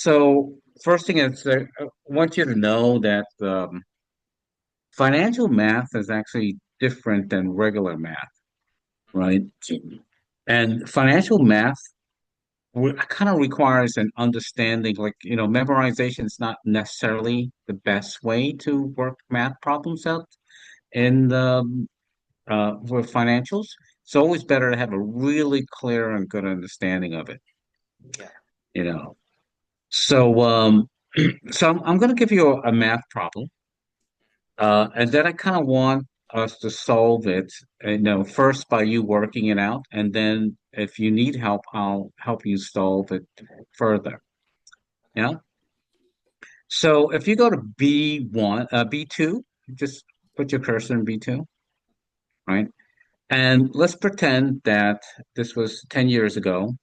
So first thing is, I want you to know that financial math is actually different than regular math, right? And financial math kind of requires an understanding, like, memorization is not necessarily the best way to work math problems out in with financials. It's always better to have a really clear and good understanding of it, Yeah. you know. So, so I'm going to give you a math problem. And then I kind of want us to solve it, first by you working it out, and then if you need help, I'll help you solve it further. Okay. Yeah. So if you go to B2, just put your cursor in B2, right? And let's pretend that this was 10 years ago,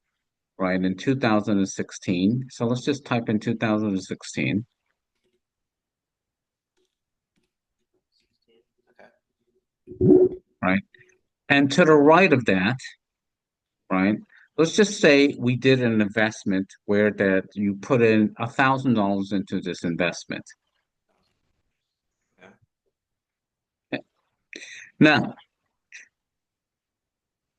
right, in 2016. So let's just type in 2016, Okay. right? And to the right of that, right? Let's just say we did an investment where that you put in $1,000 into this investment. Okay. Now,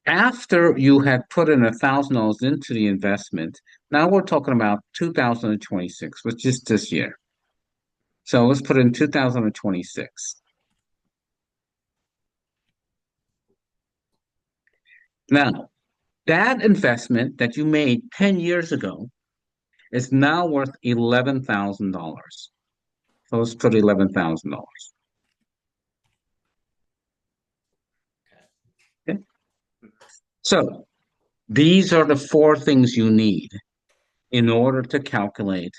after you had put in $1,000 into the investment, now we're talking about 2026, which is this year. So let's put in 2026. Now, that investment that you made 10 years ago is now worth $11,000. So let's put $11,000. Okay. Okay. So these are the four things you need in order to calculate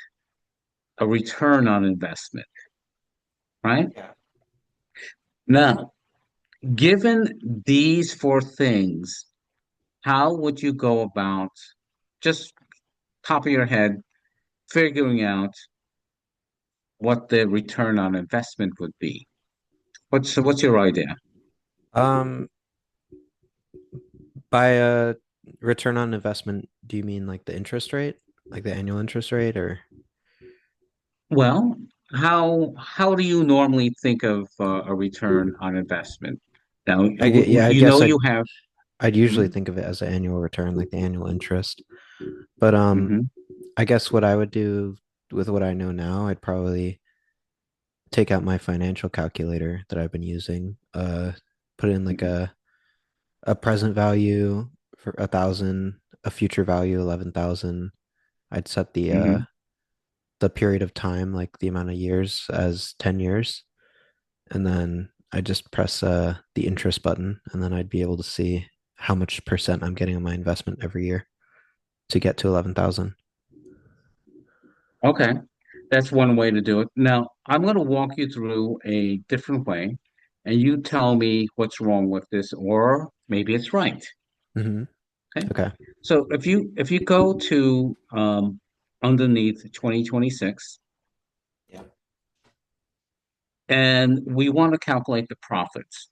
a return on investment, right? Yeah. Now, given these four things, how would you go about just top of your head figuring out what the return on investment would be? What's your idea? Um, by a return on investment, do you mean like the interest rate, like the annual interest rate, or Well, how do you normally think of a return on investment? Now, yeah, I you guess know I'd you have. I'd usually Mhm, think of it as an annual return, like the annual interest. But mhm, I guess what I would do with what I know now, I'd probably take out my financial calculator that I've been using, put in like mhm, a present value for 1,000, a future value 11,000. I'd set mhm. the period of time, like the amount of years, as 10 years, and then I just press the interest button, and then I'd be able to see how much percent I'm getting on my investment every year to get to 11,000. Okay, that's one way to do it. Now, I'm going to walk you through a different way, and you tell me what's wrong with this, or maybe it's right. Mm-hmm. Okay. Okay. So if you go to underneath 2026, Yeah. and we want to calculate the profits,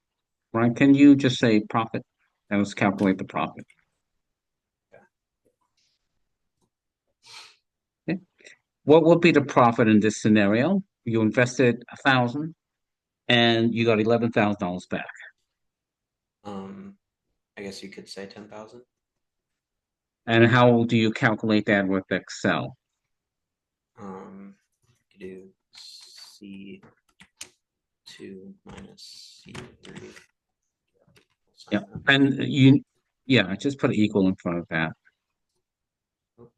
right? Can you just say profit? And let's calculate the profit. Okay. What would be the profit in this scenario? You invested 1,000 and you got $11,000 back. Um, I guess you could say 10,000. And how do you calculate that with Excel? You could do C2 minus C3. Yeah. Sign that. And yeah, just put equal in front of that. Oh,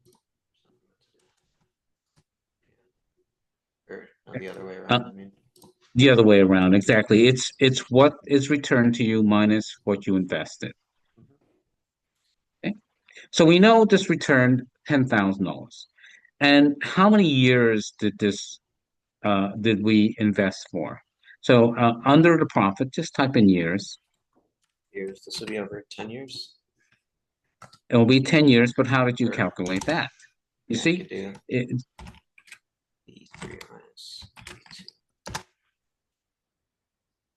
or no, the other way Uh, around. I mean, the other way around, exactly. It's what is returned to you minus what you invested. Okay. So we know this returned $10,000. And how many years did we invest for? So under the profit, just type in years. years. This would be over 10 years. It will be 10 years, but how did you Or calculate that? You yeah, I see, could do it, E3 minus E2.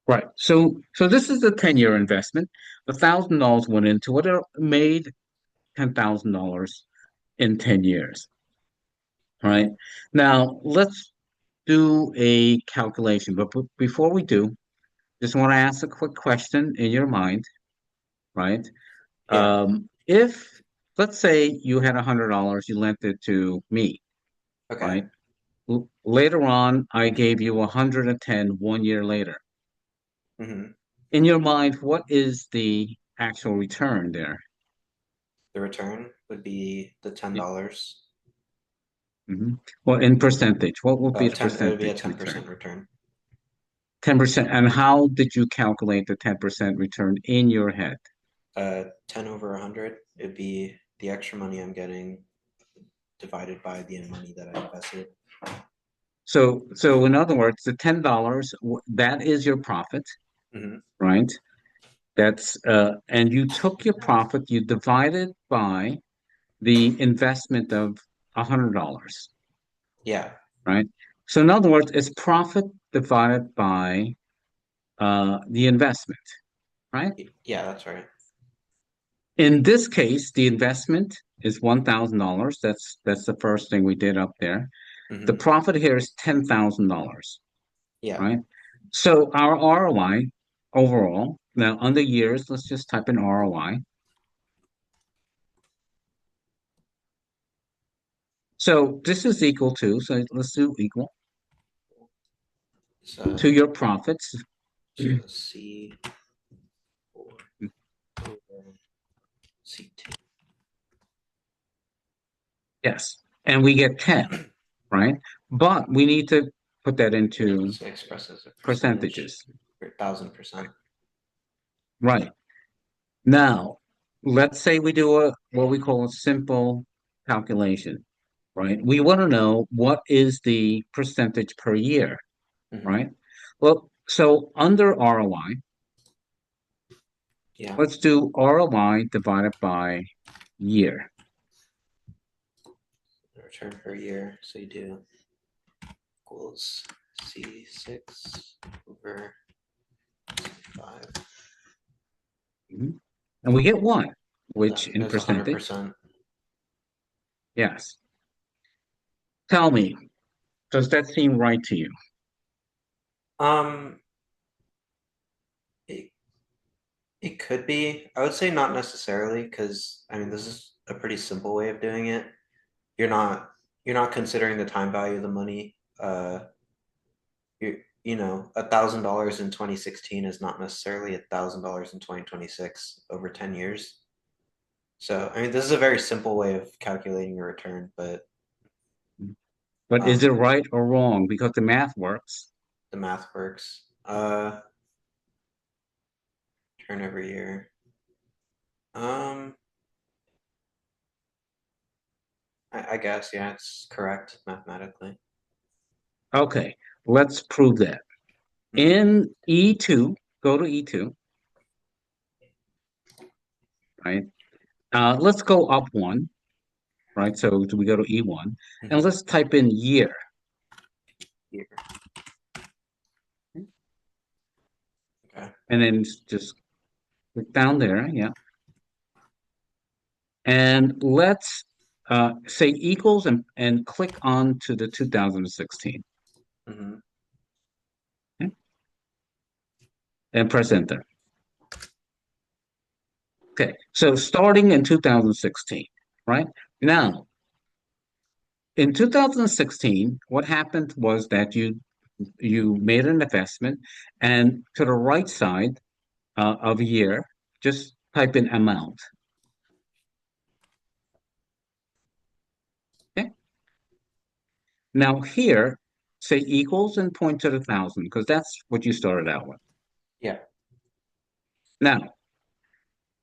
right. So this is a 10-year investment. $1,000 went into it. It made $10,000 in 10 years. right? Now, let's do a calculation. But before we do, just want to ask a quick question in your mind, right? Yeah. If, let's say you had $100, you lent it to me, Okay. right? Later on, I gave you 110 1 year later. hmm In your mind, what is the actual return there? The return would be the $10. Mhm. Well, in percentage, what would be the 10, it would be a percentage 10% return? return. 10%. And how did you calculate the 10% return in your head? 10 over 100, it'd be the extra money I'm getting divided by the money that I invested. So in other words, the $10, that is your profit, hmm right? And you took your profit, you divided by the investment of $100, Yeah. right? So in other words, it's profit divided by the investment, right? Yeah, that's right. In this case, the investment is $1,000. That's the first thing we did up there. The hmm profit here is $10,000, Yeah. right? So our ROI overall, now under years, let's just type in ROI. So this is equal to, so let's do equal So, to your profits. so C4 over C2. Yes. And we get 10, right? But we need to put that into So express as a percentage, percentages, 1,000%. right? Now, let's say we do a what we call a simple calculation, right? We want to know what is the percentage per year, hmm right? Well, so under ROI, Yeah. let's do ROI divided by year. The return per year. So you do equals C6 over C5. Mhm. And we get one, which That in is percentage, 100%. yes. Tell me, does that seem right to you? Um, it, it could be. I would say not necessarily because I mean this is a pretty simple way of doing it. You're not you're not considering the time value of the money. You know, $1,000 in 2016 is not necessarily $1,000 in 2026 over 10 years. So I mean this is a very simple way of calculating your return, but But is it um, right or wrong? Because the math works. the math works. Turn every year. Um, I guess yeah, it's correct mathematically. Okay, let's prove that. hmm In E2, go to E2, right? Let's go up one, right? So we go to E1, and hmm let's type in year, Year. Okay. and then just click down there, yeah. And let's say equals and click on to the 2016, hmm okay? And press enter. Okay, so starting in 2016, right? Now, in 2016, what happened was that you made an investment, and to the right side of year, just type in amount. Okay. Now here, say equals and point to the thousand because that's what you started out with. Yeah. Now,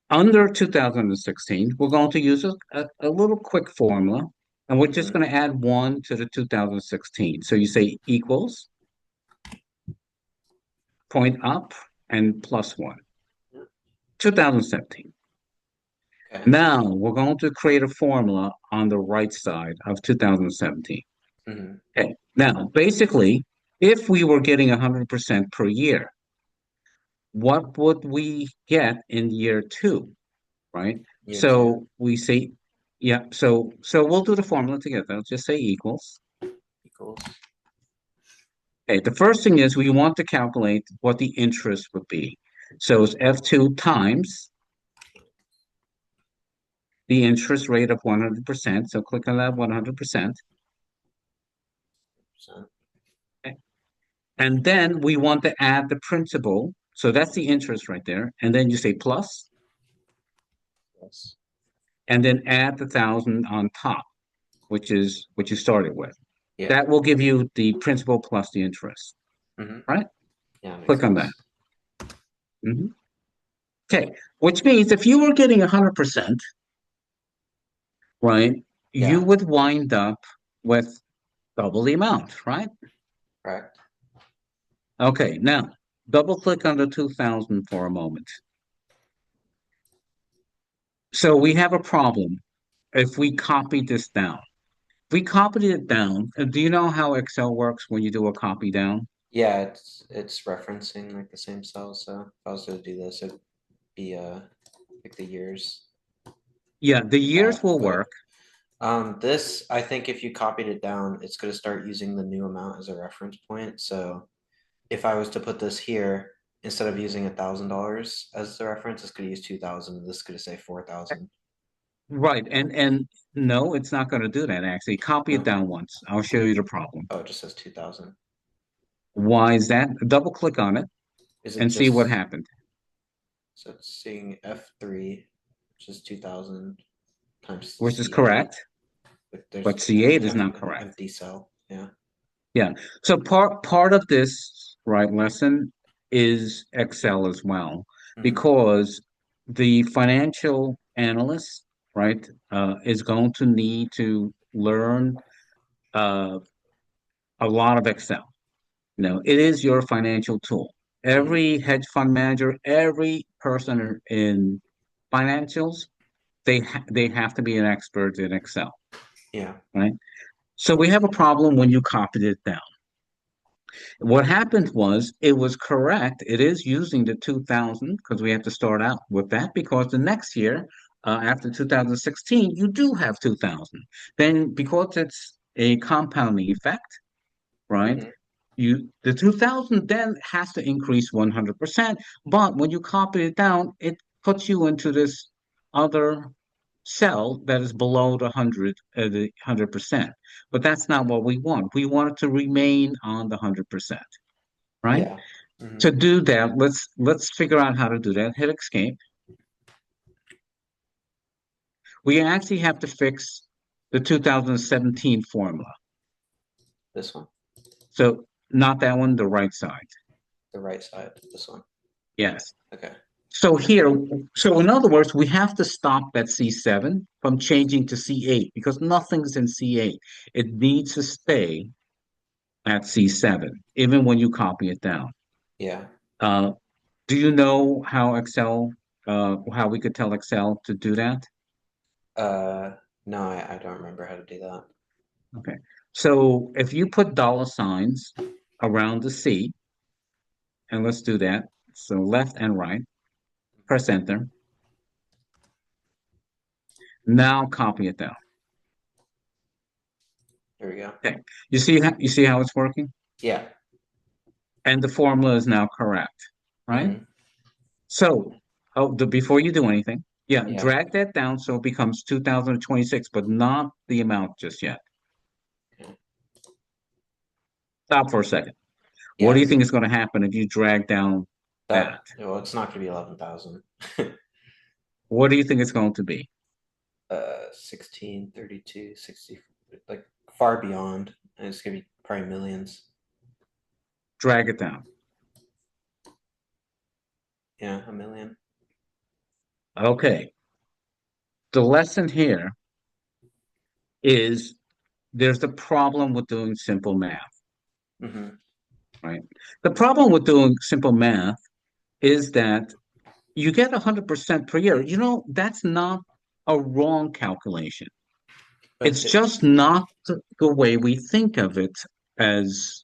under 2016, we're going to use a little quick formula, and we're just hmm going to add one to the 2016. So you say equals, point up, and plus one. 2017. Okay. Now we're going to create a formula on the right side of 2017. hmm Okay. Now, basically, if we were getting 100% per year, what would we get in year two, right? Year two. So we say, Yeah, so we'll do the formula together. I'll just say equals. equals. Okay, the first thing is we want to calculate what the interest would be. So it's F2 times the interest rate of 100%. So click on that 100%. Percent. And then we want to add the principal. So that's the interest right there. And then you say plus, Yes. and then add the thousand on top, which is what you started with. Yeah. That will give you the principal plus the interest, Mm-hmm. right? Yeah, makes Click on that. sense. Mhm. Okay, which means if you were getting 100%, right, you Yeah. would wind up with double the amount, right? Correct. Okay, now double click on the 2000 for a moment. So we have a problem if we copy this down. If we copied it down, do you know how Excel works when you do a copy down? Yeah, it's referencing like the same cell. So if I was to do this, it'd be like the years Yeah, the like years that. will But work. this, I think if you copied it down, it's going to start using the new amount as a reference point. So if I was to put this here, instead of using $1,000 as the reference, it's going to use 2,000. This is going to say 4,000. Right, and no, it's not going to do that actually. Copy it No, down once. I'll show you the problem. oh, it just says 2,000. Why is that? Double click on it Is it and see what just happened, so it's seeing F3, which is 2,000 times which is C8, correct, but but there's C8 an is not correct. empty cell. Yeah. Yeah. So part of this, right, lesson is Excel as well, Hmm. because the financial analyst, right, is going to need to learn uh, a lot of Excel. It is your financial tool. Hmm. Every hedge fund manager, every person in financials, they have to be an expert in Excel, Yeah. right? So we have a problem when you copied it down. What happened was it was correct. It is using the 2000 because we have to start out with that because the next year, after 2016, you do have 2000. Then because it's a compounding effect, right? Hmm. The 2000 then has to increase 100%, but when you copy it down, it puts you into this other cell that is below the 100%. But that's not what we want. We want it to remain on the 100%, right? Yeah. Hmm. To do that, let's figure out how to do that. Hit escape. We actually have to fix the 2017 formula. This one, So not that one, the right side. the right side. This one. Yes. Okay. So here, so in other words, we have to stop that C7 from changing to C8 because nothing's in C8. It needs to stay at C7, even when you copy it down. Yeah. Uh, do you know how we could tell Excel to do that? Uh, no, I don't remember how to do that. Okay. So if you put dollar signs around the C, and let's do that. So left and right, press enter. Now copy it down. Here we go. Okay. You see how it's working? Yeah. And the formula is now correct, right? Hmm. So, before you do anything, yeah, Yeah. drag that down so it becomes 2026, but not the amount just yet. Okay. Stop for a second. What do Yeah. you think is going to happen if you drag down that? Well, it's not gonna be 11,000. What do you think it's going to be? 16, 32, 60, like far beyond. And it's gonna be probably millions. Drag it down. Yeah, a million. Okay. The lesson here is there's the problem with doing simple math, Hmm. right? The problem with doing simple math is that you get 100% per year. That's not a wrong calculation. But It's just not the way we think of it as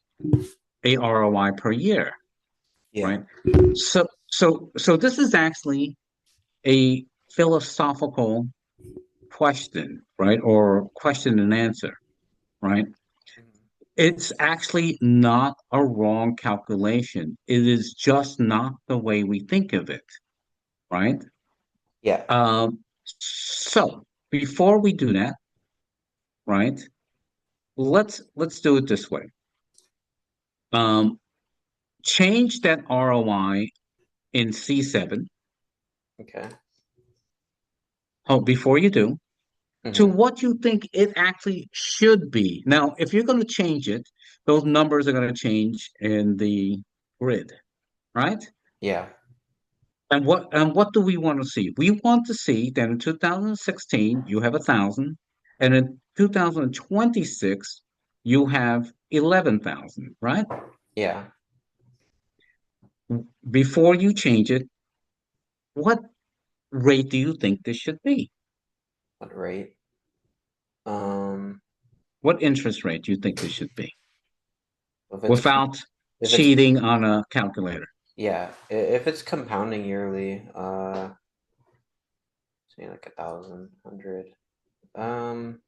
a ROI per year, yeah. right? So this is actually a philosophical question, right? Or question and answer, right? Mhm. It's actually not a wrong calculation. It is just not the way we think of it, right? Yeah. So before we do that, right? Let's do it this way. Um, change that ROI in C7. Okay. Oh, before you do, to Hmm. what you think it actually should be. Now, if you're going to change it, those numbers are going to change in the grid, right? Yeah. And what do we want to see? We want to see that in 2016 you have 1,000, and in 2026 you have 11,000, right? Yeah. Before you change it, what rate do you think this should be? What rate? Um, What interest rate do you think this should be if it's without if it's cheating on a calculator? yeah, if it's compounding yearly, say like 1,000, 100. Um,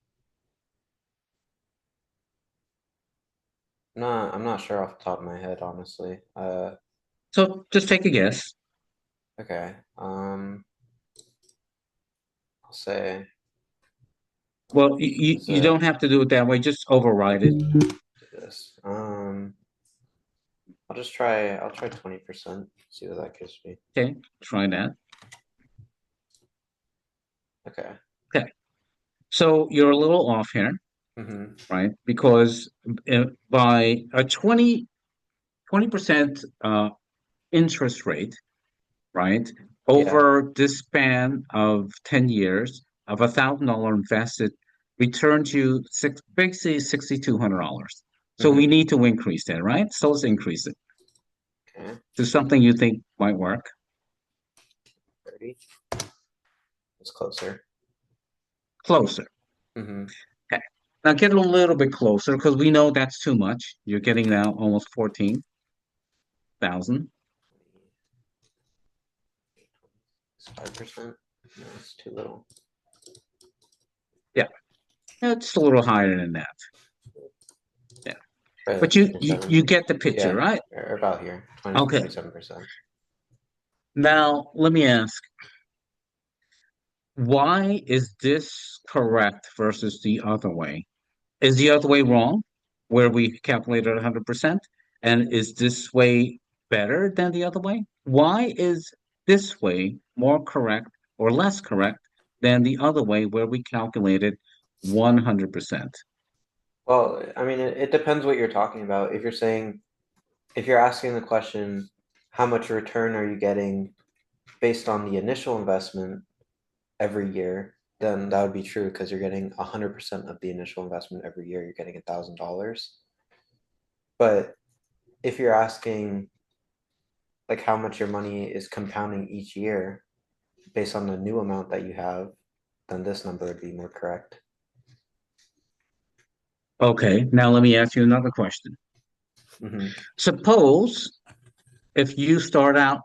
I'm not sure off the top of my head, honestly. So just take a guess. Okay. I'll say Well, you, is you it don't have to do it that way. Just override it. this. I'll try 20%, see what that gives me. Okay, try that. Okay. Okay, so you're a little off here, Mm-hmm. right? Because by a 20% interest rate, right, Yeah. over this span of 10 years of $1,000 invested returns you basically $6,200. So we Mm-hmm. need to increase that, right? So let's increase it Okay. to something you think might work 30. It's closer. closer. Mm-hmm. Okay. Now get a little bit closer because we know that's too much. You're getting now almost 14,000. It's 5%. No, it's too little. Yeah, it's a little higher than that. Yeah, Probably but like you 27. get the picture, Yeah, right? or about here. 20 Okay. 27%. Now let me ask, why is this correct versus the other way? Is the other way wrong, where we calculated 100%? And is this way better than the other way? Why is this way more correct or less correct than the other way where we calculated 100%? Well, I mean, it depends what you're talking about. If you're asking the question, how much return are you getting based on the initial investment every year, then that would be true because you're getting 100% of the initial investment every year. You're getting $1,000. But if you're asking like how much your money is compounding each year based on the new amount that you have, then this number would be more correct. Okay, now let me ask you another question. Hmm. Suppose if you start out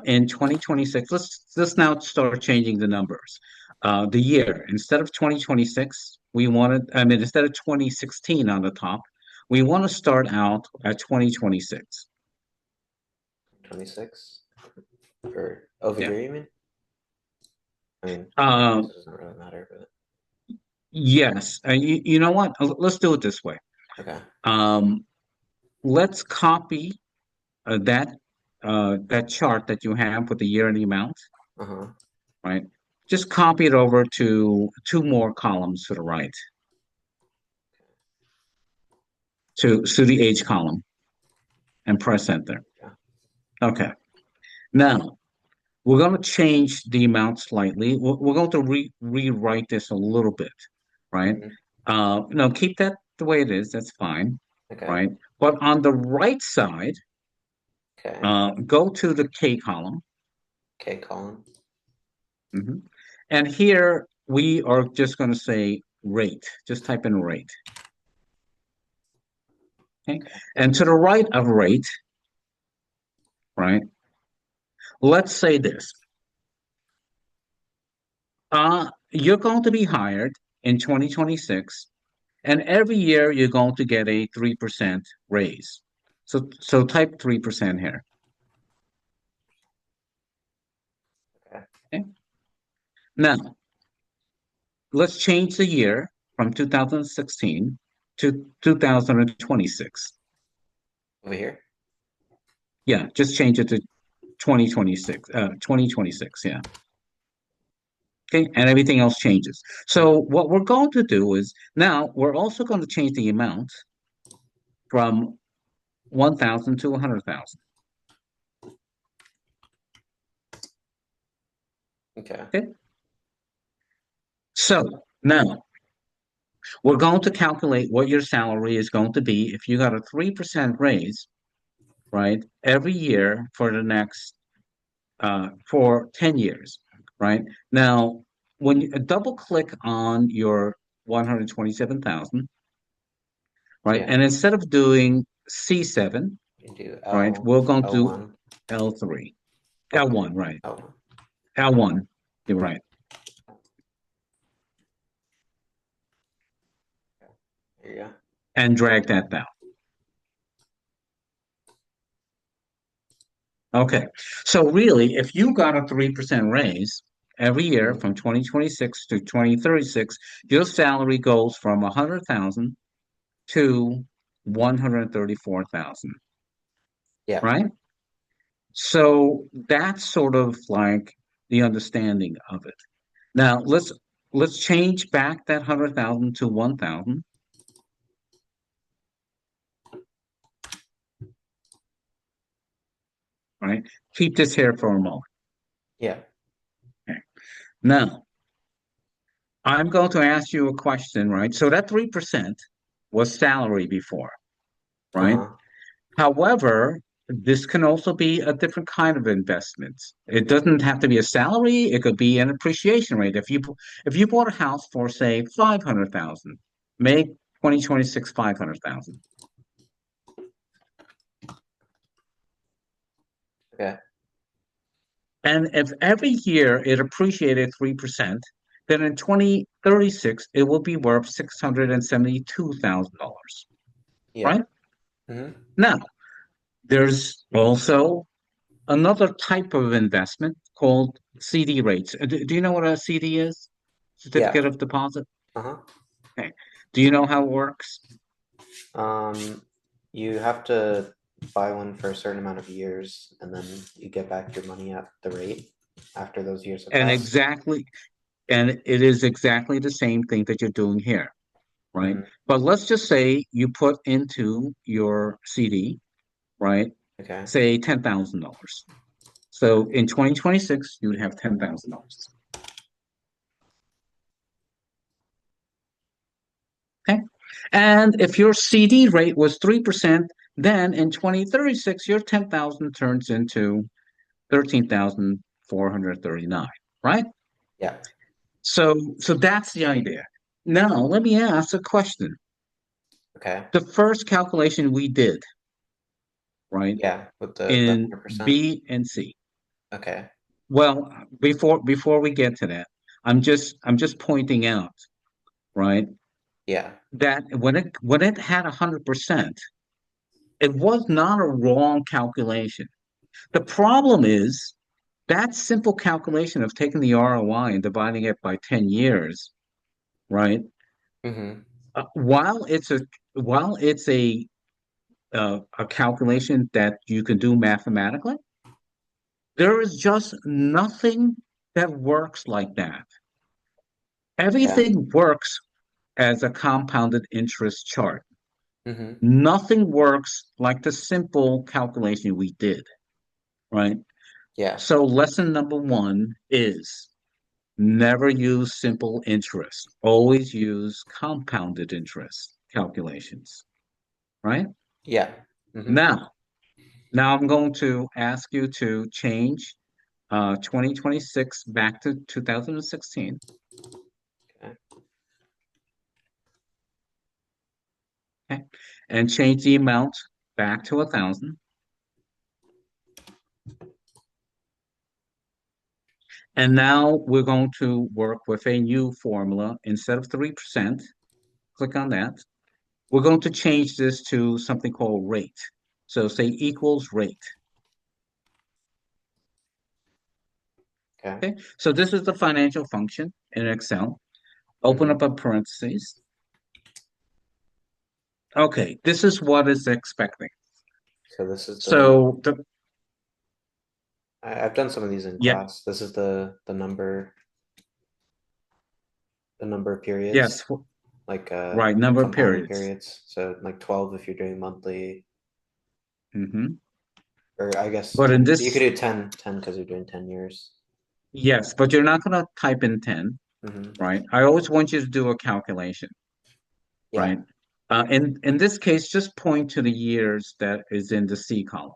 in 2026, let's now start changing the numbers. The year, instead of 2026, instead of 2016 on the top, we want to start out at 2026. 26 or over Yeah. here, you mean? I mean, I Uh, guess it doesn't really matter, but yes. You know what? Let's do it this way. okay. Um, let's copy that that chart that you have with the year and the amount, Uh-huh. right? Just copy it over to two more columns to the right, to the age column, and press enter. Yeah. Okay. Now we're going to change the amount slightly. We're going to rewrite this a little bit, right? Hmm. No, keep that the way it is. That's fine, Okay. right? But on the right side, Okay. go to the K column. Okay, Colin. Mhm. And here we are just going to say rate. Just type in rate. Okay. Okay. And to the right of rate, right? Let's say this. you're going to be hired in 2026, and every year you're going to get a 3% raise. So type 3% here. Okay. Okay? Now, let's change the year from 2016 to 2026. Over here. Yeah, just change it to 2026, 2026, yeah. Okay, and everything else changes. Mhm. So what we're going to do is now we're also going to change the amount from 1,000 to 100,000. Okay. Okay, so now we're going to calculate what your salary is going to be if you got a 3% raise, right, every year for the next for 10 years, right? Now, when you double click on your 127,000, right, Yeah. and instead of doing C7, Into right, we're going to do L1. L3, Okay. L1, right, L1. L1, you're right, There you go. and drag that down. Okay, so really, if you got a 3% raise every year Hmm. from 2026 to 2036, your salary goes from 100,000 to 134,000, Yeah. right? So that's sort of like the understanding of it. Now let's change back that 100,000 to 1,000, right? Keep this here for a moment. Yeah. Okay. Now I'm going to ask you a question, right? So that 3% was salary before, right? Uh-huh. However, this can also be a different kind of investment. It doesn't have to be a salary. It could be an appreciation rate. If you bought a house for say 500,000, make 2026 500,000. Okay. And if every year it appreciated 3%, then in 2036 it will be worth $672,000, Yeah. right? Hmm. Now, there's also another type of investment called CD rates. Do you know what a CD is? Yeah. Certificate of deposit? Uh-huh. Okay. Do you know how it works? Um, you have to buy one for a certain amount of years, and then you get back your money at the rate after those years have And passed. exactly, and it is exactly the same thing that you're doing here, right? Hmm. But let's just say you put into your CD, right? Okay. Say $10,000. So in 2026, you would have $10,000. Okay. And if your CD rate was 3%, then in 2036, your 10,000 turns into 13,439, right? Yeah. So that's the idea. Now, let me ask a question. Okay. The first calculation we did, right, Yeah. With the in 100%. B and C. Okay. Well, before we get to that, I'm just pointing out, right, Yeah. that when it had 100%, it was not a wrong calculation. The problem is that simple calculation of taking the ROI and dividing it by 10 years, right? Hmm. While it's a calculation that you can do mathematically, there is just nothing that works like that. Yeah. Everything works as a compounded interest chart. Hmm. Nothing works like the simple calculation we did, right? Yeah. So lesson number one is never use simple interest. Always use compounded interest calculations, right? Yeah. Hmm. Now, now I'm going to ask you to change 2026 back to 2016, Okay. okay? And change the amount back to 1,000. And now we're going to work with a new formula. Instead of 3%, click on that. We're going to change this to something called rate. So say equals rate. Okay. Okay. So this is the financial function in Excel. Open Hmm. up a parentheses. Okay. This is what it's expecting. So this is So I've done some of these in yeah, class. This is the number of periods, yes, like right. Number of compounding periods. periods. So like 12 if you're doing monthly, Hmm. or I guess But in you could this, do 10 because you're doing 10 years. yes, but you're not going to type in 10, Hmm. right? I always want you to do a calculation, Yeah. right? In this case, just point to the years that is in the C column.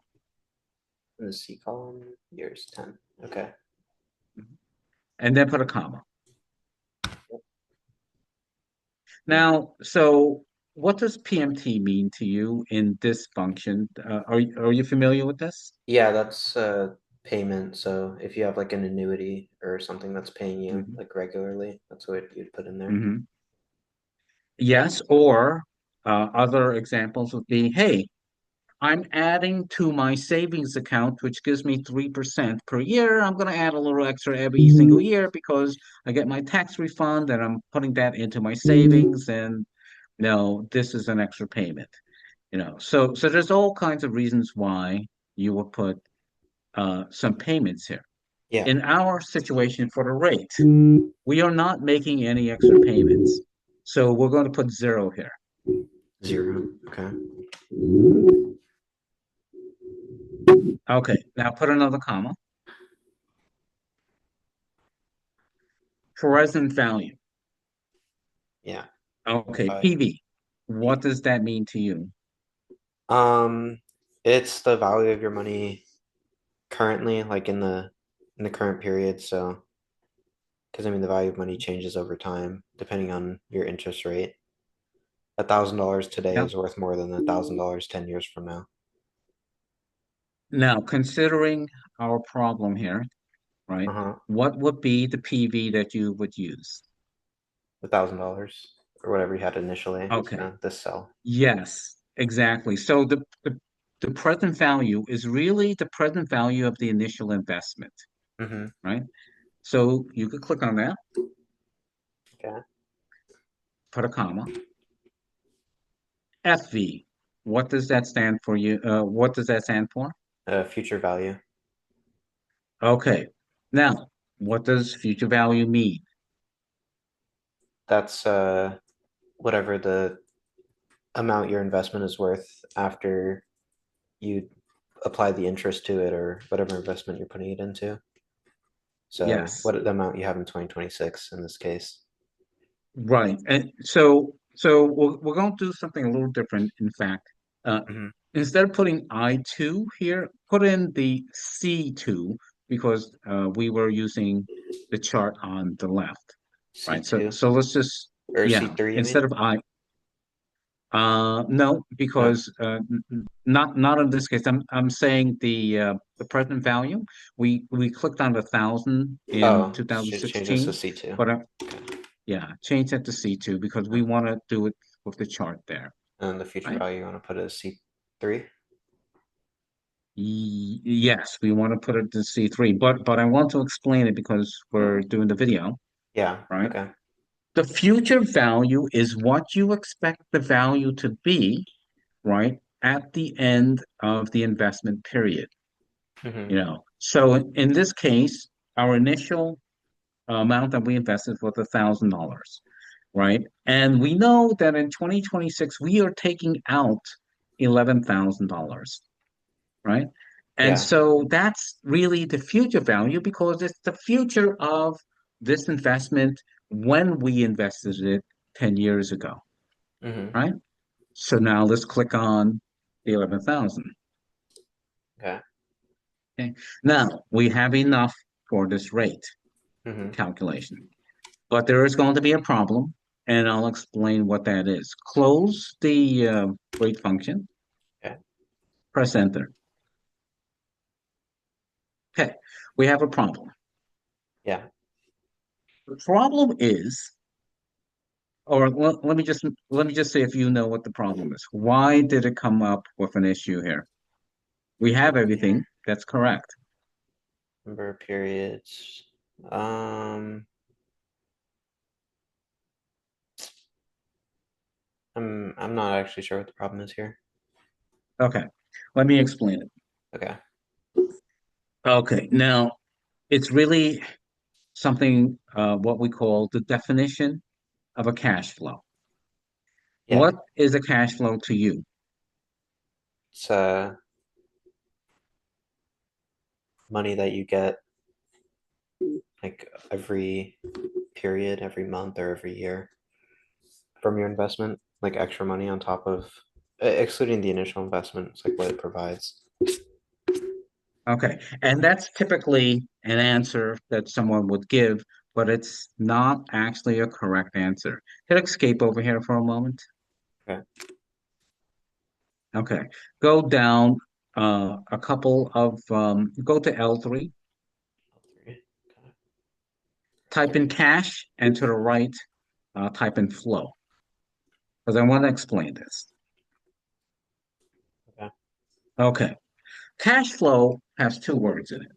In the C column, years 10. Okay. Mhm. And then put a comma. Mm. Now, so what does PMT mean to you in this function? Are you familiar with this? Yeah, that's payment. So if you have like an annuity or something that's paying you Hmm. like regularly, that's what you'd put in there. Hmm. Yes, or other examples would be, hey, I'm adding to my savings account, which gives me 3% per year. I'm going to add a little extra every single year because I get my tax refund and I'm putting that into my savings. And no, this is an extra payment. So there's all kinds of reasons why you will put some payments here. Yeah. In our situation for the rate, we are not making any extra payments. So we're going to put zero here. 0. Okay. Okay, now put another comma. Present value. Yeah. Okay, Uh, PV. What does that mean to you? um, it's the value of your money currently, like in the current period. So, because I mean, the value of money changes over time depending on your interest rate. $1,000 today Now, is worth more than $1,000 10 years from now. now, considering our problem here, right? Uh-huh. What would be the PV that you would use? $1,000 or whatever you had initially. Okay. This cell. Yes, exactly. So the present value is really the present value of the initial investment, Mm-hmm. right? So you could click on that, Okay. put a comma. FV. What does that stand for you? What does that stand for? Future value. Okay. Now, what does future value mean? That's whatever the amount your investment is worth after you apply the interest to it or whatever investment you're putting it into. So Yes. what the amount you have in 2026 in this case. Right. And so we're going to do something a little different, in fact. Uh, Hmm. Instead of putting I2 here, put in the C2 because we were using the chart on the left, right? So C2 so let's just or yeah, C3, you instead mean? of I no, No. because not in this case. I'm saying the present value. We clicked on 1,000 in Oh, just change this to 2016, C2. but Okay. yeah, change that to C2 because we want to do it with the chart there, And the future right? value you want to put as C3? Yes, we want to put it to C3, but I want to explain it because we're doing the video, Yeah, right? okay. The future value is what you expect the value to be, right, at the end of the investment period, Hmm. So in this case, our initial amount that we invested was $1,000, right? And we know that in 2026 we are taking out $11,000, right? And Yeah. so that's really the future value because it's the future of this investment when we invested it 10 years ago, Hmm. right? So now let's click on the 11,000. Okay. Okay. Now we have enough for this rate Hmm. calculation, but there is going to be a problem, and I'll explain what that is. Close the rate function, Okay. press enter. Okay, we have a problem. Yeah. The problem is, or let me just say if you know what the problem is. Why did it come up with an issue here? We have everything. That's correct. Number of periods. Um, I'm not actually sure what the problem is here. Okay. Let me explain it. Okay. Okay. Now, it's really something what we call the definition of a cash flow. Yeah. What is a cash flow to you? It's money that you get like every period, every month, or every year from your investment, like extra money on top of, excluding the initial investment. It's like what it provides. Okay. And that's typically an answer that someone would give, but it's not actually a correct answer. Hit escape over here for a moment. Okay. Okay. Go down a couple of go to L3, L3. Okay. type in cash, and to the right, type in flow. Because I want to explain this. Okay. Okay. Cash flow has two words in it.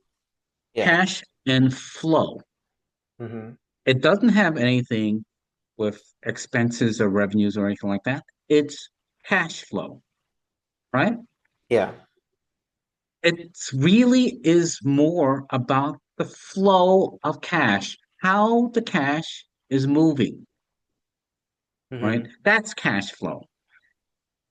Yeah. Cash and flow. Mm-hmm. It doesn't have anything with expenses or revenues or anything like that. It's cash flow, right? Yeah. It really is more about the flow of cash, how the cash is moving, right? Mm-hmm. That's cash flow.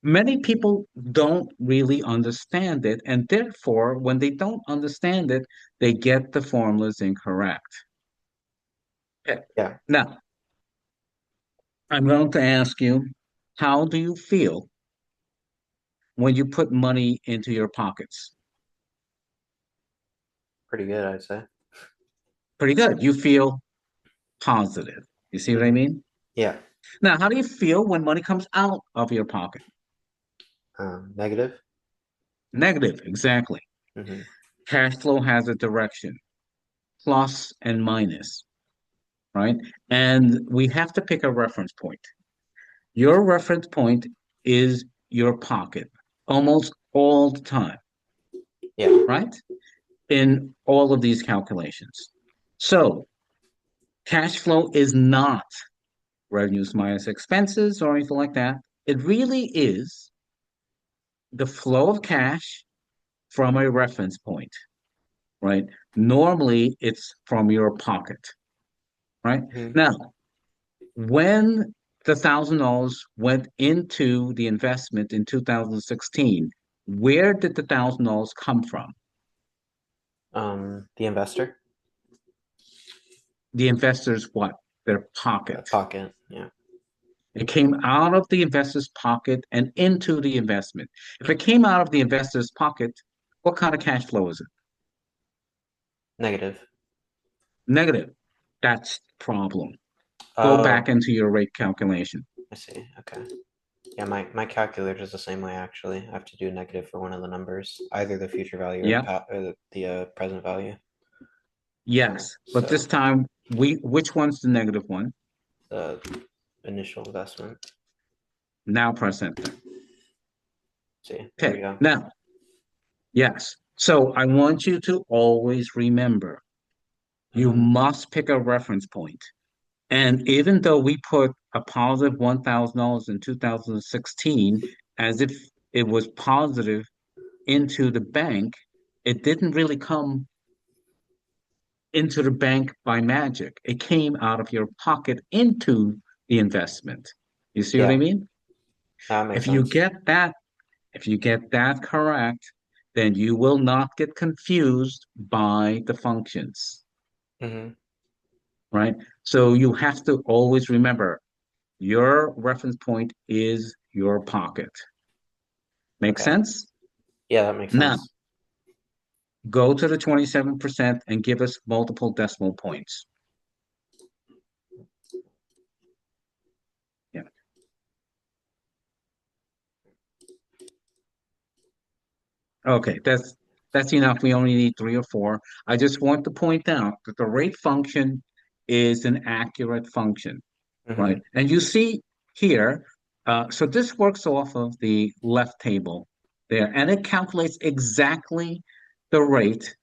Many people don't really understand it, and therefore, when they don't understand it, they get the formulas incorrect. Okay. Yeah. Now, I'm going to ask you, how do you feel when you put money into your pockets? Pretty good, I'd say. Pretty good. You feel positive. You see what I Mm-hmm. mean? Yeah. Now, how do you feel when money comes out of your pocket? Negative. Negative, exactly. Mm-hmm. Cash flow has a direction, plus and minus, right? And we have to pick a reference point. Your reference point is your pocket almost all the time, Yeah. right? In all of these calculations. So, cash flow is not revenues minus expenses or anything like that. It really is the flow of cash from a reference point, right? Normally, it's from your pocket, right? Mm-hmm. Now, when the $1,000 went into the investment in 2016, where did the $1,000 come from? The investor. The investors' what? Their pocket. Pocket. Yeah. It came out of the investor's pocket and into the investment. If it came out of the investor's pocket, what kind of cash flow is it? Negative. Negative. That's the problem. Go back Oh, into your rate calculation. I see. Okay. Yeah, my calculator is the same way actually. I have to do negative for one of the numbers, either the future value or Yeah, the present value. yes. But this So time, which one's the negative one? the initial investment. Now press enter. See, there we Okay. go. Now, yes. So I want you to always remember you Mm-hmm. must pick a reference point. And even though we put a positive $1,000 in 2016 as if it was positive into the bank, it didn't really come into the bank by magic. It came out of your pocket into the investment. You see what I Yeah, mean? that makes If you sense. get that, if you get that correct, then you will not get confused by the functions, Mm-hmm. right? So you have to always remember your reference point is your pocket. Make Okay. sense? Yeah, that makes Now, sense. go to the 27% and give us multiple decimal points. Yeah. Okay, that's enough. We only need three or four. I just want to point out that the rate function is an accurate function, right? Hmm. And you see here, so this works off of the left table there, and it calculates exactly the rate,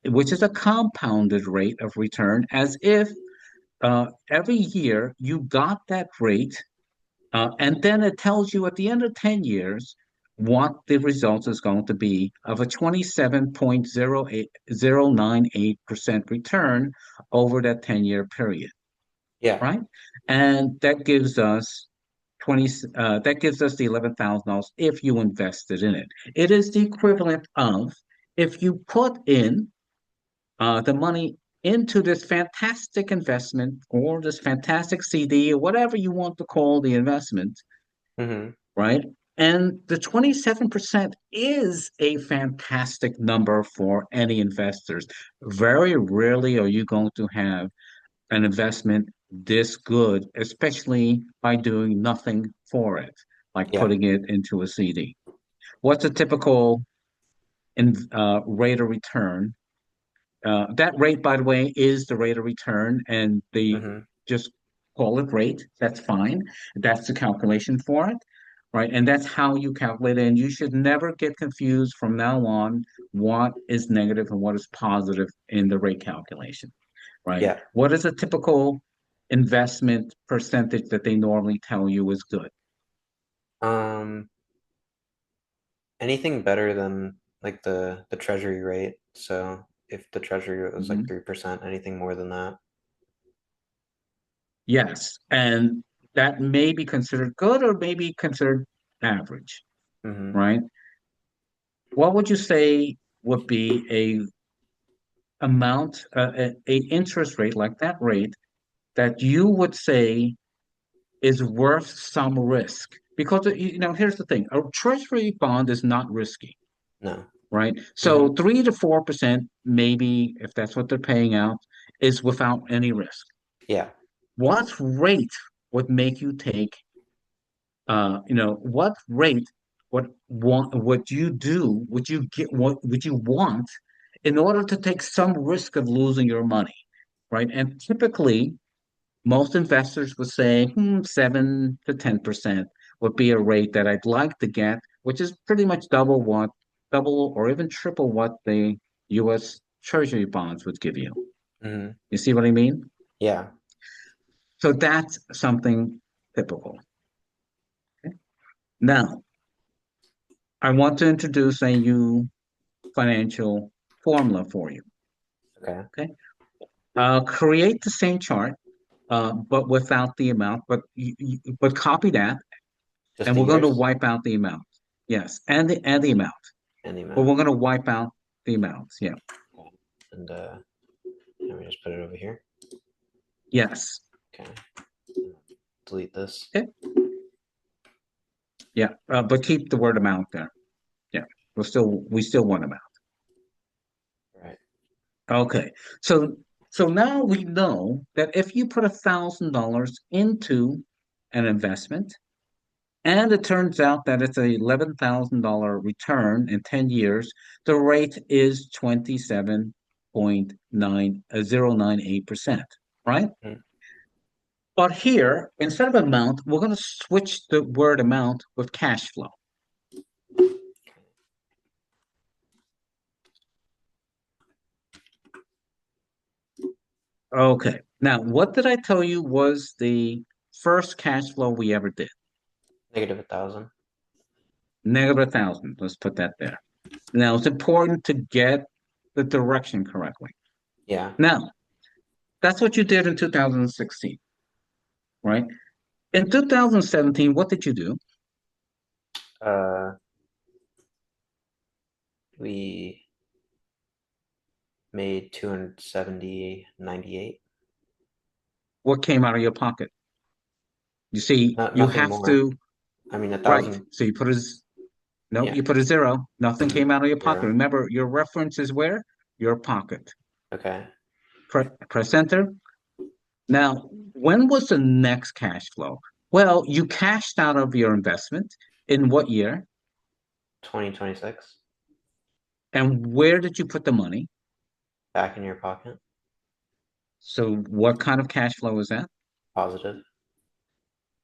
which is a compounded rate of return, as if every year you got that rate, and then it tells you at the end of 10 years what the result is going to be of a 27.098% return over that 10-year period, Yeah. right? And that gives us the $11,000 if you invested in it. It is the equivalent of if you put in the money into this fantastic investment or this fantastic CD or whatever you want to call the investment, Hmm. right? And the 27% is a fantastic number for any investors. Very rarely are you going to have an investment this good, especially by doing nothing for it, like Yeah. putting it into a CD. What's a typical rate of return? That rate, by the way, is the rate of return, and they Hmm. just call it rate. That's fine. That's the calculation for it, right? And that's how you calculate it. And you should never get confused from now on what is negative and what is positive in the rate calculation, right? Yeah. What is a typical investment percentage that they normally tell you is good? Um, Anything better than like the treasury rate. So if the treasury rate was like Mhm. 3%, anything more than that. Yes, and that may be considered good or maybe considered average, Hmm. right? What would you say would be a interest rate like that rate that you would say is worth some risk? Because here's the thing: a treasury bond is not risky, No. right? Hmm. So 3 to 4%, maybe if that's what they're paying out, is without any risk. Yeah. What rate would make you take what rate would you do, would you get what would you want in order to take some risk of losing your money, right? And typically most investors would say 7 to 10% would be a rate that I'd like to get, which is pretty much double or even triple what the US Treasury bonds would give you. Hmm. You see what I mean? Yeah. So that's something typical. Okay? Now, I want to introduce a new financial formula for you. Okay. Okay. Create the same chart, but without the amount, but copy that, Just and the we're going to years wipe out the amount. Yes, and the amount, and the but we're amount. going to wipe out the amounts. Yeah. Okay. And let me just put it over here. Yes. Okay. Delete this. Okay. Yeah. But keep the word amount there. Yeah. We still want amount. All right. Okay. So so now we know that if you put $1,000 into an investment, and it turns out that it's a $11,000 return in 10 years. The rate is 27.9098%, right? Mm. But here, instead of amount, we're going to switch the word amount with cash flow. Okay. Now, what did I tell you was the first cash flow we ever did? Negative 1,000. Negative 1,000. Let's put that there. Now, it's important to get the direction correctly. Yeah. Now, that's what you did in 2016, right? In 2017, what did you do? Uh, we made 270.98. What came out of your pocket? You see, Not you nothing have more. to, I mean, a right. thousand. So no, Yeah. you put a zero. Nothing Hmm. came out of your pocket. Zero. Remember, your reference is where? Your pocket. Okay. Press enter. Now, when was the next cash flow? Well, you cashed out of your investment in what year? 2026. And where did you put the money? Back in your pocket. So what kind of cash flow is that? Positive.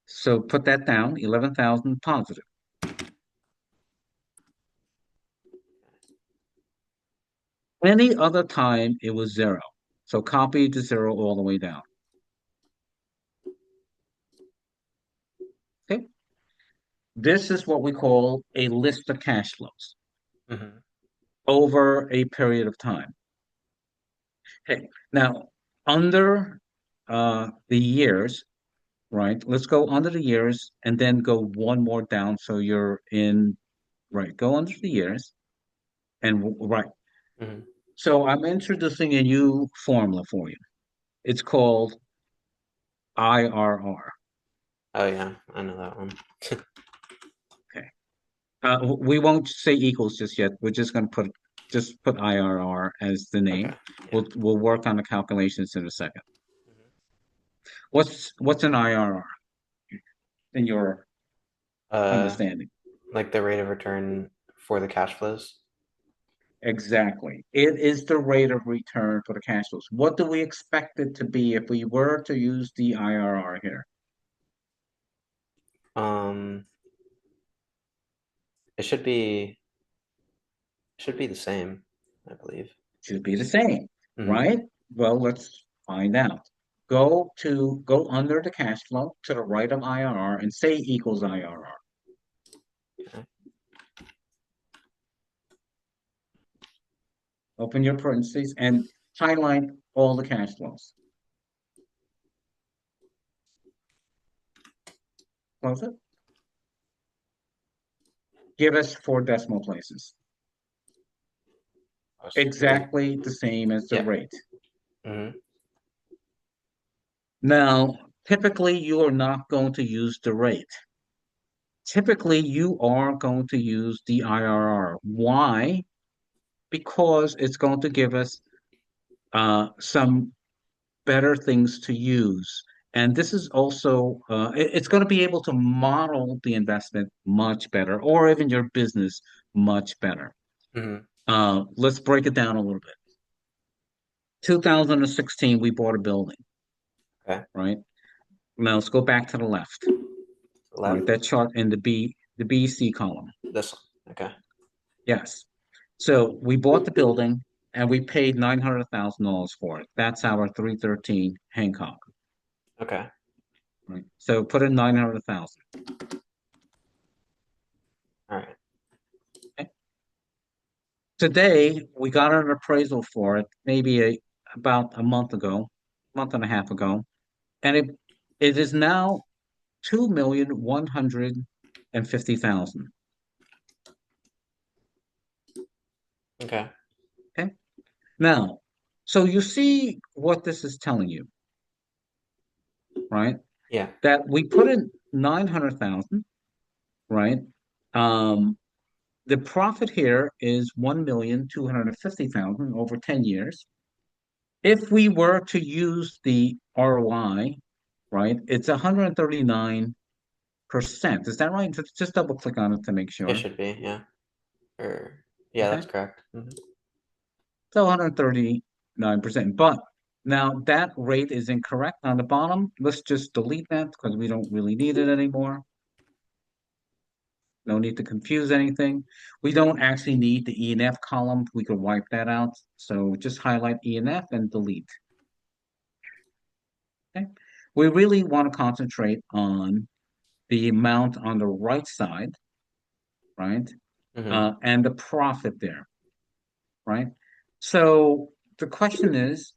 So put that down, 11,000 positive. Any other time it was zero. So copy the zero all the way down. Okay. This is what we call a list of cash flows Hmm. over a period of time. Okay. Now, under the years, right? Let's go under the years and then go one more down. So you're in, right? Go under the years and right. Hmm. So I'm introducing a new formula for you. It's called IRR. Oh yeah, I know that one. Okay. We won't say equals just yet. We're just going to put IRR as the Okay. name. Yeah. We'll work on the calculations in a second. Mhm. What's an IRR in your Uh, understanding? like the rate of return for the cash flows. Exactly. It is the rate of return for the cash flows. What do we expect it to be if we were to use the IRR here? Um, it should be the same, I believe. Should be the same, Hmm. right? Well, let's find out. Go under the cash flow to the right of IRR and say equals IRR. Okay. Open your parentheses and highlight all the cash flows. Close it. Give us four decimal places. Three. Exactly the same as the Yep. rate. Hmm. Now, typically you are not going to use the rate. Typically you are going to use the IRR. Why? Because it's going to give us some better things to use. And this is also, it's going to be able to model the investment much better, or even your business much better. Hmm. Let's break it down a little bit. 2016, we bought a building, Okay. right? Now let's go back to the left, right? Left. That chart in the BC column. This one. Okay. Yes. So we bought the building and we paid $900,000 for it. That's our 313 Hancock, Okay. right? So put in 900,000. All right. Today, we got an appraisal for it about a month ago, month and a half ago, and it is now 2,150,000. Okay. Okay. Now, so you see what this is telling you, right? Yeah. That we put in 900,000, right? Um, the profit here is 1,250,000 over 10 years. If we were to use the ROI, right, it's 139%. Is that right? Just double click on it to make It sure. should be. Yeah. Or yeah, Okay. that's correct. Hmm. So 139%. But now that rate is incorrect on the bottom. Let's just delete that because we don't really need it anymore. No need to confuse anything. We don't actually need the E and F column. We could wipe that out. So just highlight E and F and delete. Okay. We really want to concentrate on the amount on the right side, right? Hmm. And the profit there, right? So the question is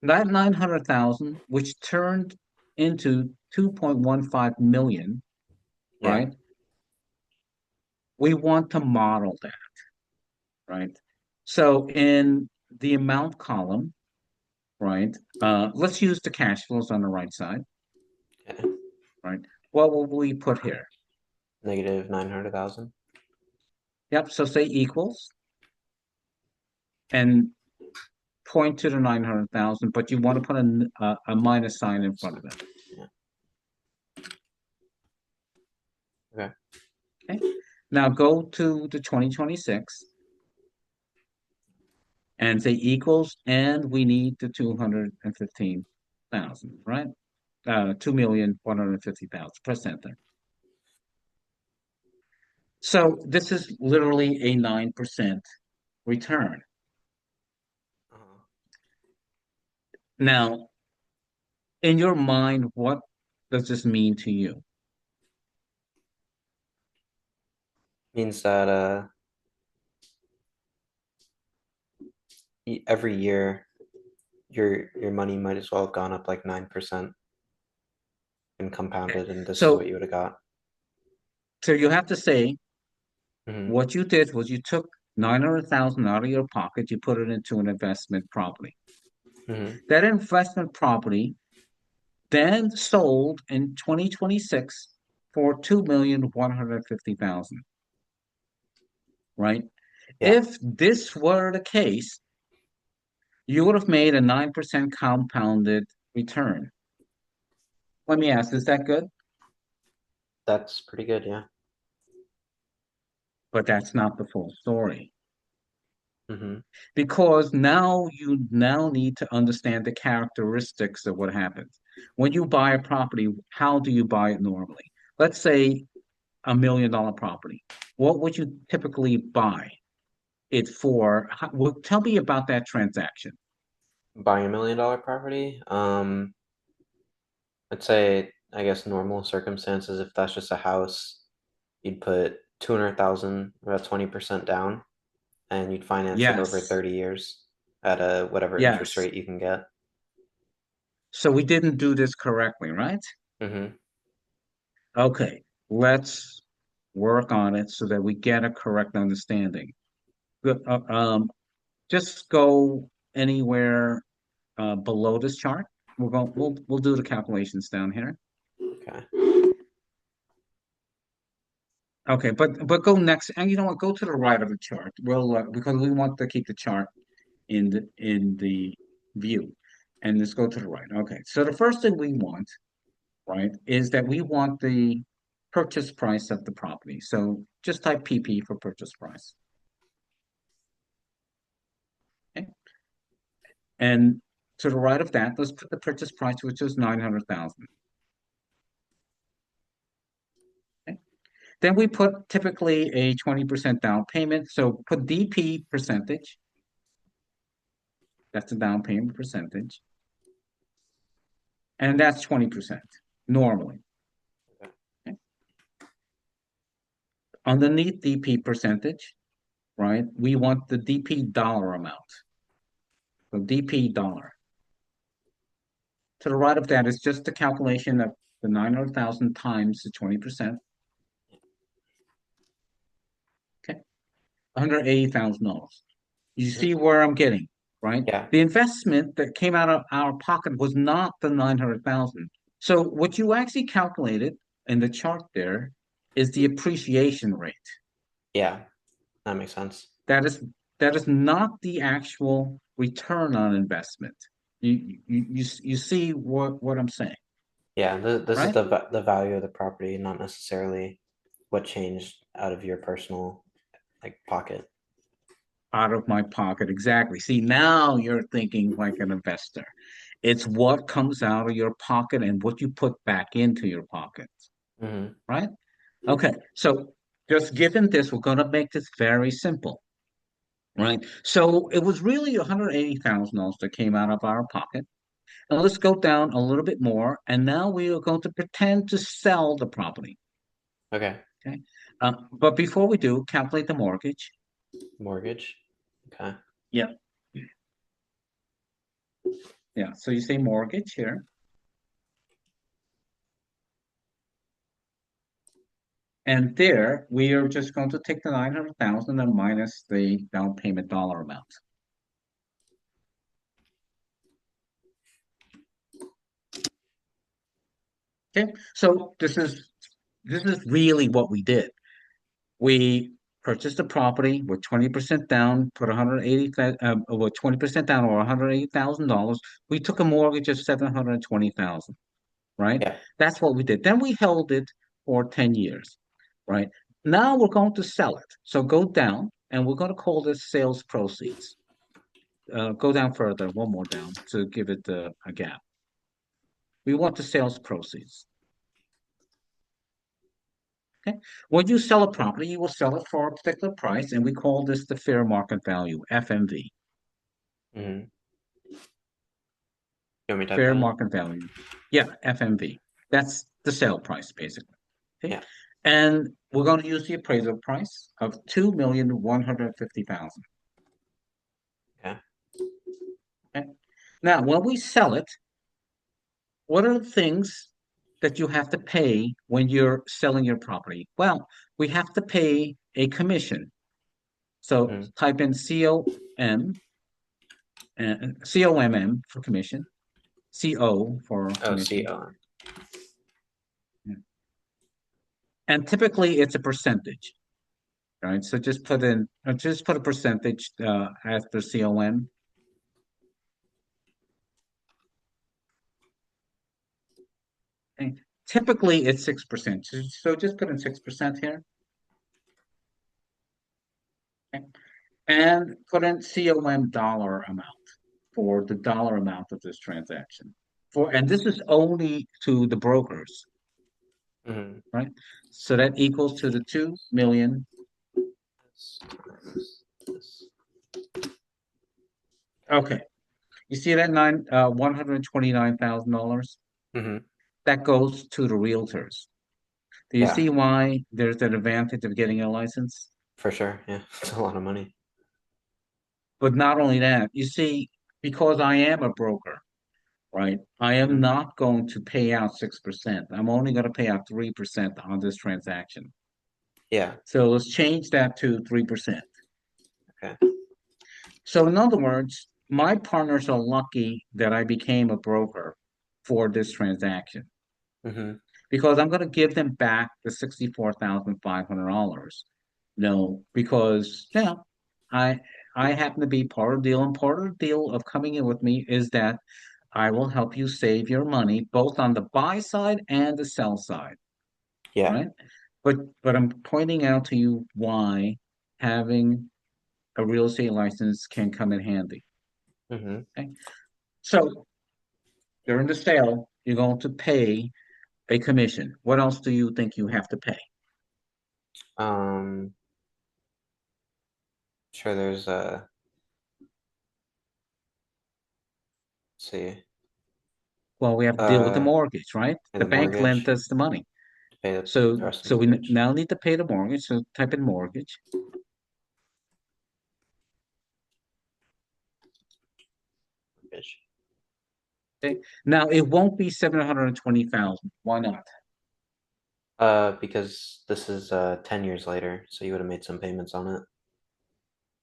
that 900,000, which turned into 2.15 million, Yeah. right? We want to model that, right? So in the amount column, right? Let's use the cash flows on the right side, Okay. right? What will we put here? Negative 900,000. Yep, so say equals and point to the 900,000, but you want to put a minus sign in front of it. Yeah. Okay. Okay. Now go to the 2026, and say equals, and we need the 215,000, right? 2,150,000 percent there. So this is literally a 9% return. Uh-huh. Now, in your mind, what does this mean to you? Means that every year your money might as well have gone up like 9% and Okay. compounded, and this is what So, you would have got. so you have to say Hmm. what you did was you took 900,000 out of your pocket, you put it into an investment property. Hmm. That investment property then sold in 2026 for 2,150,000, right? Yeah, If this were the case, you would have made a 9% compounded return. Let me ask, is that good? that's pretty good. Yeah. But that's not the full story. Hmm. Because now you now need to understand the characteristics of what happens. When you buy a property, how do you buy it normally? Let's say $1 million property. What would you typically buy it for? Well, tell me about that transaction. Buying $1 million property. I'd say, I guess, normal circumstances, if that's just a house, you'd put 200,000, about 20% down, and you'd finance it over Yes, 30 years at a whatever interest yes. rate you can get. So we didn't do this correctly, right? Hmm. Okay, let's work on it so that we get a correct understanding. Good. Just go anywhere below this chart. We'll do the calculations down here. Okay. Okay, but go next, and you know what? Go to the right of the chart. We'll because we want to keep the chart in the view, and let's go to the right. Okay, so the first thing we want, right, is that we want the purchase price of the property. So just type PP for purchase price. Okay, and to the right of that, let's put the purchase price, which is 900,000. Okay. Then we put typically a 20% down payment. So put DP percentage. That's the down payment percentage. And that's 20% normally. Okay. Underneath DP percentage, right? We want the DP dollar amount. So DP dollar. To the right of that is just the calculation of the 900,000 times the 20%. Okay. $180,000. You Mhm. see where I'm getting, right? Yeah, The investment that came out of our pocket was not the 900,000. So what you actually calculated in the chart there is the appreciation rate. yeah, that makes sense. That is that is not the actual return on investment. You see what I'm saying, Yeah, this is right? the value of the property, not necessarily what changed out of your personal like pocket. Out of my pocket, exactly. See, now you're thinking like an investor. It's what comes out of your pocket and what you put back into your pocket, Hmm. right? Okay, so just given this, we're going to make this very simple, right? So it was really $180,000 that came out of our pocket. And let's go down a little bit more. And now we are going to pretend to sell the property. Okay. Okay. But before we do, calculate the mortgage. Mortgage. Okay. Yeah. Yeah. So you say mortgage here. And there we are just going to take the 900,000 and minus the down payment dollar amount. Okay. So this is really what we did. We purchased a property with 20% down, put 180, with 20% down or $180,000. We took a mortgage of 720,000, right? Yeah. That's what we did. Then we held it for 10 years, right? Now we're going to sell it. So go down and we're going to call this sales proceeds. go down further, one more down to give it a gap. We want the sales proceeds. Okay. When you sell a property, you will sell it for a particular price, and we call this the fair market value, FMV, Mm-hmm. You want me to type fair that in? market value. Yeah, FMV. That's the sale price, basically. Okay. Yeah. And we're going to use the appraisal price of 2,150,000. Okay. Okay. Now, when we sell it, what are the things that you have to pay when you're selling your property? Well, we have to pay a commission. So Mm-hmm. type in COM COMM for commission, CO for Oh, commission. CO. And typically it's a percentage, right? So just put a percentage after COM. And typically it's 6%. So just put in 6% here. Okay? And put in COM dollar amount for the dollar amount of this transaction. And this is only to the brokers, Mm-hmm. right? So that equals to the 2 million. This times this. Okay. You see that $129,000? Mm-hmm. That goes to the realtors. Do you Yeah, see why there's an advantage of getting a license? for sure. Yeah, it's a lot of money. But not only that, you see, because I am a broker, right? I am Mm-hmm. not going to pay out 6%. I'm only going to pay out 3% on this transaction. Yeah. So let's change that to 3%. Okay. So in other words, my partners are lucky that I became a broker for this transaction Mm-hmm. because I'm going to give them back the $64,500. No, because I I happen to be part of the deal, and part of the deal of coming in with me is that I will help you save your money both on the buy side and the sell side, Yeah. right? But I'm pointing out to you why having a real estate license can come in handy. Mm-hmm. Okay? So during the sale, you're going to pay a commission. What else do you think you have to pay? Um, sure there's see, Well, we have to deal with the uh, mortgage, right? pay The the bank lent mortgage, us the money. pay the So rest of so the we mortgage. now need to pay the mortgage. So type in mortgage. Mortgage. Okay. Now it won't be 720,000. Why not? Because this is 10 years later, so you would have made some payments on it.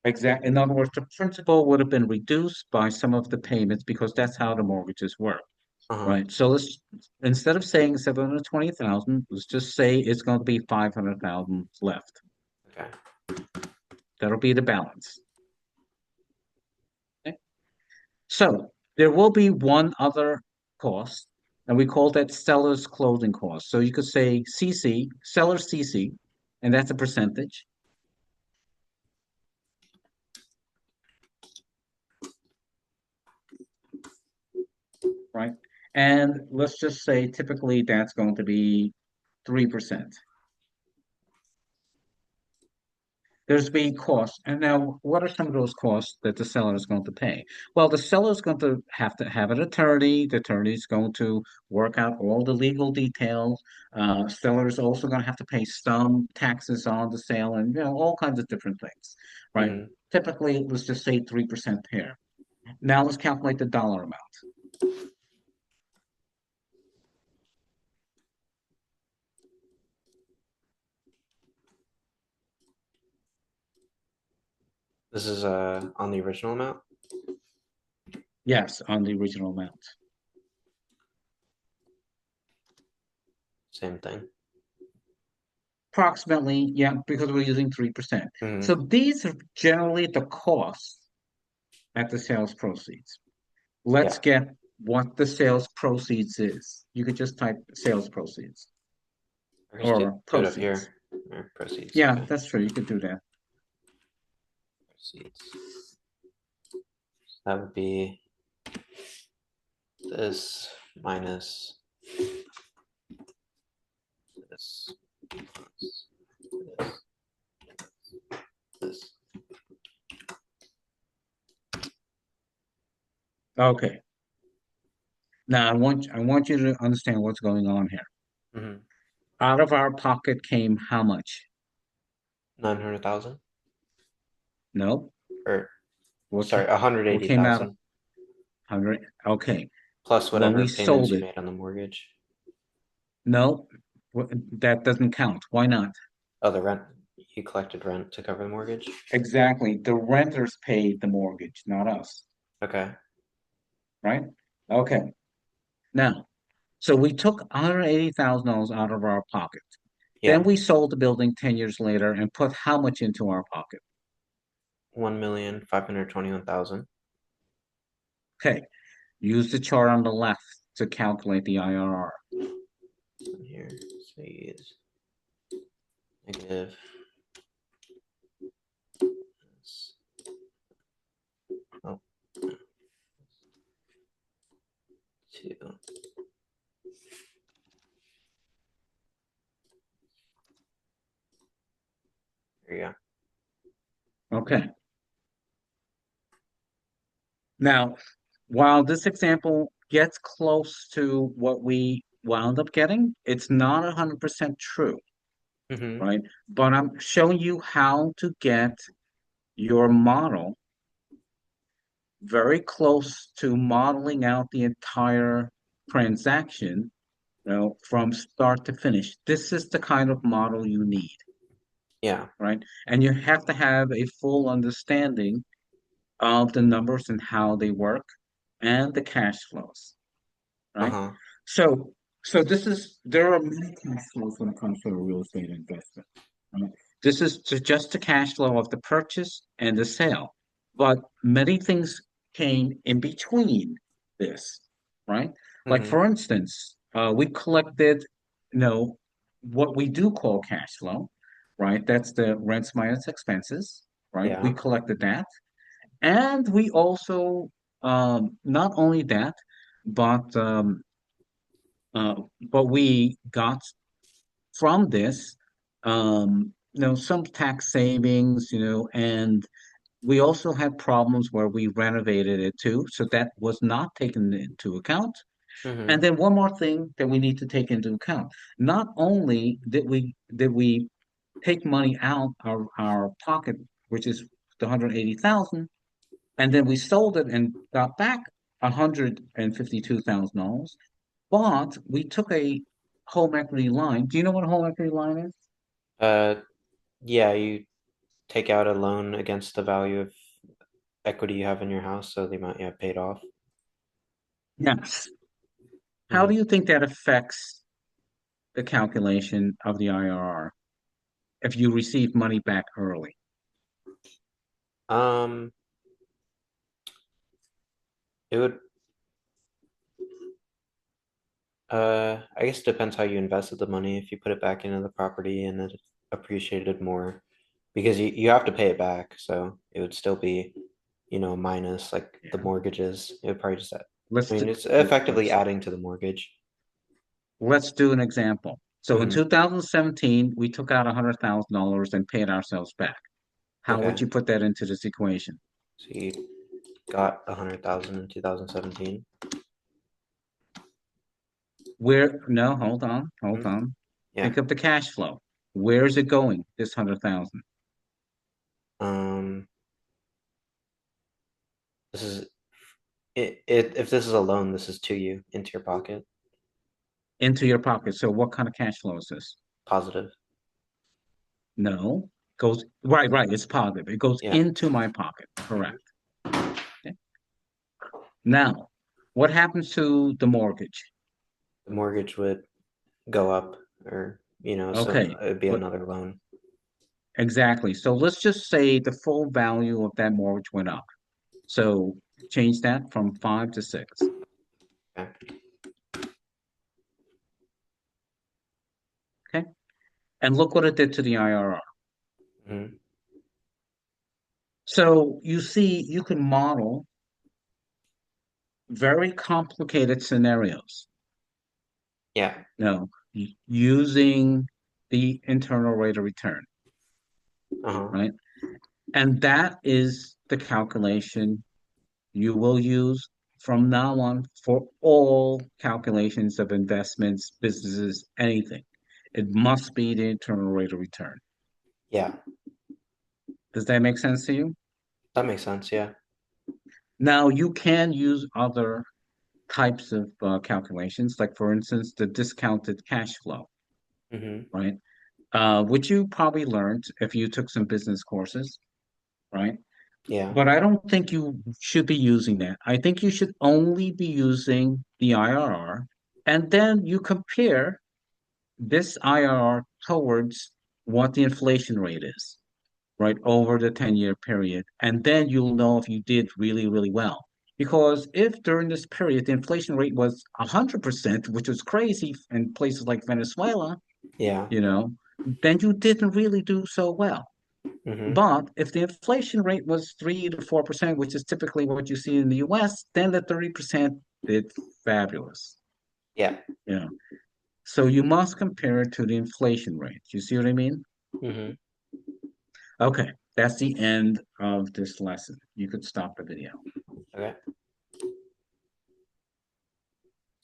Exactly. In other words, the principal would have been reduced by some of the payments because that's how the mortgages work, Uh-huh. right? So let's instead of saying 720,000, let's just say it's going to be 500,000 left. Okay. That'll be the balance. Okay? So there will be one other cost, and we call that seller's closing cost. So you could say CC, seller CC, and that's a percentage, right? And let's just say typically that's going to be 3%. There's being costs. And now, what are some of those costs that the seller is going to pay? Well, the seller is going to have an attorney. The attorney is going to work out all the legal details. Seller is also going to have to pay some taxes on the sale and all kinds of different things, right? Mm-hmm. Typically, let's just say 3% here. Now let's calculate the dollar amount. This is on the original amount. Yes, on the original amount. Same thing. Approximately, yeah, because we're using 3%. Mm-hmm. So these are generally the costs at the sales proceeds. Let's Yeah. get what the sales proceeds is. You could just type sales proceeds Or just or do it up proceeds. here. Or proceeds. Yeah, Okay. that's true. You could do that. Proceeds. that would be this minus this plus this. Okay. Now I want you to understand what's going on here. Mm-hmm. Out of our pocket came how much? 900,000 No. or What sorry, came, one hundred what eighty came out of thousand 100? Okay. plus When whatever we payments sold you it, made on the mortgage. no, that doesn't count. Why not? Oh, the rent. You collected rent to cover the mortgage? Exactly. The renters paid the mortgage, not us, Okay. right? Okay. Now, so we took $180,000 out of our pocket. Then Yeah. we sold the building 10 years later and put how much into our pocket? 1,521,000. Okay. Use the chart on the left to calculate the IRR. Here, say is negative. Oh, two. There you Okay. Now, while this example gets close to what we wound up getting, it's not 100% true, go. Mm-hmm. right? But I'm showing you how to get your model very close to modeling out the entire transaction, from start to finish. This is the kind of model you need, Yeah. right? And you have to have a full understanding of the numbers and how they work and the cash flows, right? Uh-huh. So, there are many cash flows when it comes to a real estate investment. Right? This is just the cash flow of the purchase and the sale, but many things came in between this, right? Like Mm-hmm. for instance, we collected, you know, what we do call cash flow, right? That's the rents minus expenses, right? We Yeah. collected that, and we also, not only that, but we got from this, some tax savings, and we also had problems where we renovated it too, so that was not taken into account. And Mm-hmm. then one more thing that we need to take into account: not only did we take money out of our pocket, which is the 180,000, and then we sold it and got back $152,000. But we took a home equity line. Do you know what a home equity line is? Uh, yeah, you take out a loan against the value of equity you have in your house, so the amount you have paid off. Yes. How Mm-hmm. do you think that affects the calculation of the IRR if you receive money back early? Um, it would I guess it depends how you invested the money. If you put it back into the property and it appreciated more, because you have to pay it back, so it would still be, minus like the Yeah. mortgages. It would probably just, I Let's do, mean, it's effectively let's adding to the mortgage. let's do an example. So in Hmm. 2017, we took out $100,000 and paid ourselves back. How would Okay, you put that into this equation? so you got 100,000 in 2017. No, hold on, hold Hmm. on. Yeah. Think of the cash flow. Where is it going, this 100,000? Um, this is it. If this is a loan, this is to you into your pocket. Into your pocket. So what kind of cash flow is this? Positive. No, goes right, right. It's positive. It goes Yeah. into my pocket. Hmm. Correct. Okay. Now, what happens to the mortgage? The mortgage would go up, or so Okay, it'd be but another loan. exactly. So let's just say the full value of that mortgage went up. So change that from 5 to 6. Okay. Okay. And look what it did to the IRR. Hmm. So you see, you can model very complicated scenarios. Yeah. No, using the internal rate of return, Uh-huh. right? And that is the calculation you will use from now on for all calculations of investments, businesses, anything. It must be the internal rate of return. Yeah. Does that make sense to you? That makes sense. Yeah. Now, you can use other types of calculations, like for instance, the discounted cash flow, Mm-hmm. right? Which you probably learned if you took some business courses, right? Yeah. But I don't think you should be using that. I think you should only be using the IRR, and then you compare this IRR towards what the inflation rate is, right, over the 10-year period. And then you'll know if you did really, really well. Because if during this period the inflation rate was 100%, which was crazy in places like Venezuela, Yeah. you know, then you didn't really do so well. Mm-hmm. But if the inflation rate was 3 to 4%, which is typically what you see in the US, then the 30% did fabulous. Yeah. You know. So you must compare it to the inflation rate. You see what I mean? Mm-hmm. Okay, that's the end of this lesson. You could stop the video. Okay.